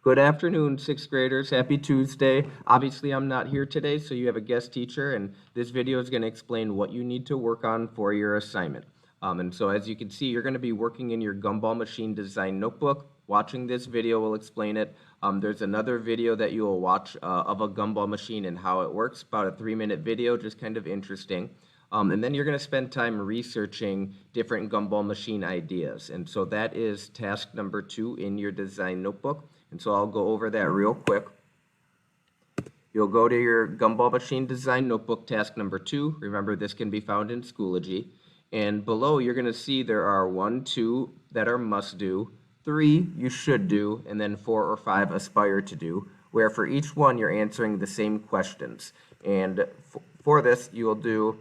Good afternoon, sixth graders. Happy Tuesday. Obviously, I'm not here today, so you have a guest teacher, and this video is going to explain what you need to work on for your assignment. And so as you can see, you're going to be working in your Gumball Machine Design Notebook. Watching this video will explain it. There's another video that you will watch of a gumball machine and how it works, about a 3-minute video, just kind of interesting. And then you're going to spend time researching different gumball machine ideas. And so that is task number 2 in your design notebook. And so I'll go over that real quick. You'll go to your Gumball Machine Design Notebook task number 2. Remember, this can be found in Schoology. And below, you're going to see there are 1, 2 that are must do, 3 you should do, and then 4 or 5 aspire to do, where for each one you're answering the same questions. And for this, you will do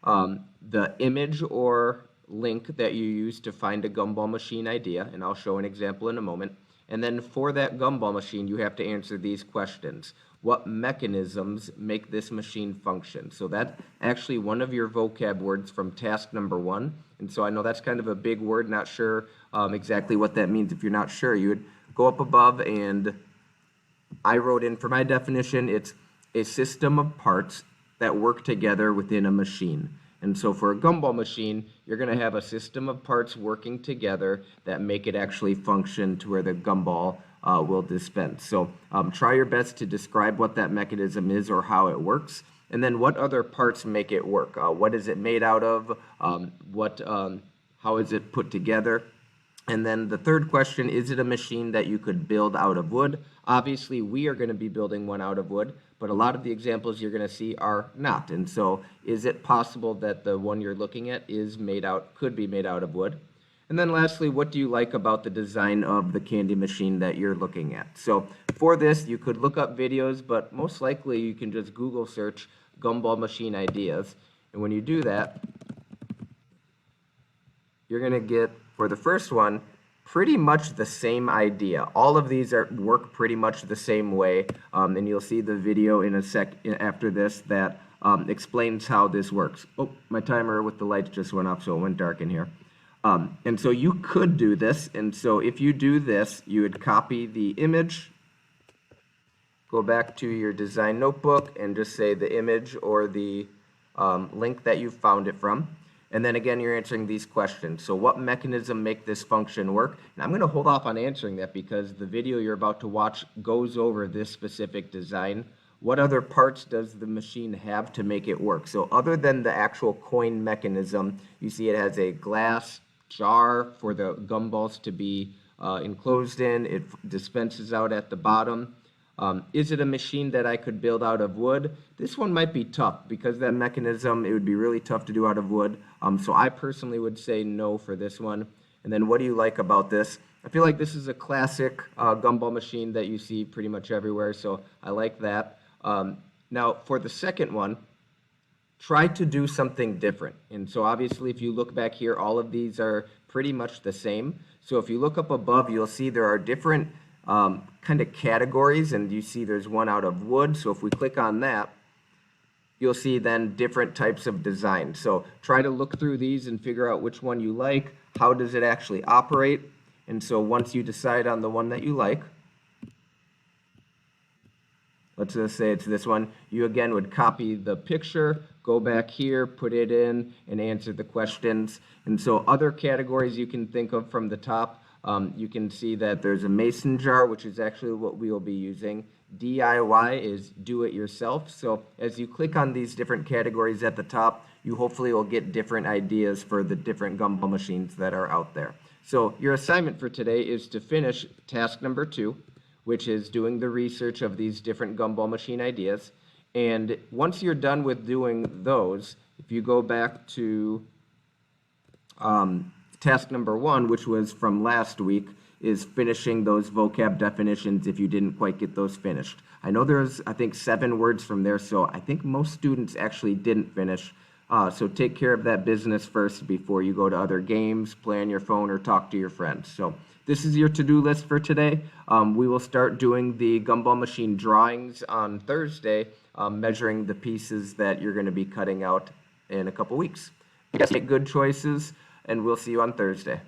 the image or link that you use to find a gumball machine idea, and I'll show an example in a moment. And then for that gumball machine, you have to answer these questions. What mechanisms make this machine function? So that's actually one of your vocab words from task number 1. And so I know that's kind of a big word, not sure exactly what that means. If you're not sure, you would go up above, and I wrote in for my definition, it's a system of parts that work together within a machine. And so for a gumball machine, you're going to have a system of parts working together that make it actually function to where the gumball will dispense. So try your best to describe what that mechanism is or how it works. And then what other parts make it work? What is it made out of? How is it put together? And then the third question, is it a machine that you could build out of wood? Obviously, we are going to be building one out of wood, but a lot of the examples you're going to see are not. And so is it possible that the one you're looking at could be made out of wood? And then lastly, what do you like about the design of the candy machine that you're looking at? So for this, you could look up videos, but most likely you can just Google search gumball machine ideas. And when you do that, you're going to get, for the first one, pretty much the same idea. All of these work pretty much the same way, and you'll see the video in a sec after this that explains how this works. Oh, my timer with the lights just went off, so it went dark in here. And so you could do this, and so if you do this, you would copy the image, go back to your design notebook, and just say the image or the link that you found it from. And then again, you're answering these questions. So what mechanism make this function work? And I'm going to hold off on answering that because the video you're about to watch goes over this specific design. What other parts does the machine have to make it work? So other than the actual coin mechanism, you see it has a glass jar for the gumballs to be enclosed in. It dispenses out at the bottom. Is it a machine that I could build out of wood? This one might be tough because that mechanism, it would be really tough to do out of wood. So I personally would say no for this one. And then what do you like about this? I feel like this is a classic gumball machine that you see pretty much everywhere, so I like that. Now for the second one, try to do something different. And so obviously if you look back here, all of these are pretty much the same. So if you look up above, you'll see there are different kind of categories, and you see there's one out of wood. So if we click on that, you'll see then different types of design. So try to look through these and figure out which one you like. How does it actually operate? And so once you decide on the one that you like, let's just say it's this one, you again would copy the picture, go back here, put it in, and answer the questions. And so other categories you can think of from the top, you can see that there's a mason jar, which is actually what we will be using. DIY is do it yourself. So as you click on these different categories at the top, you hopefully will get different ideas for the different gumball machines that are out there. So your assignment for today is to finish task number 2, which is doing the research of these different gumball machine ideas. And once you're done with doing those, if you go back to task number 1, which was from last week, is finishing those vocab definitions if you didn't quite get those finished. I know there's, I think, 7 words from there, so I think most students actually didn't finish. So take care of that business first before you go to other games, play on your phone, or talk to your friends. So this is your to-do list for today. We will start doing the gumball machine drawings on Thursday, measuring the pieces that you're going to be cutting out in a couple weeks. You guys make good choices, and we'll see you on Thursday.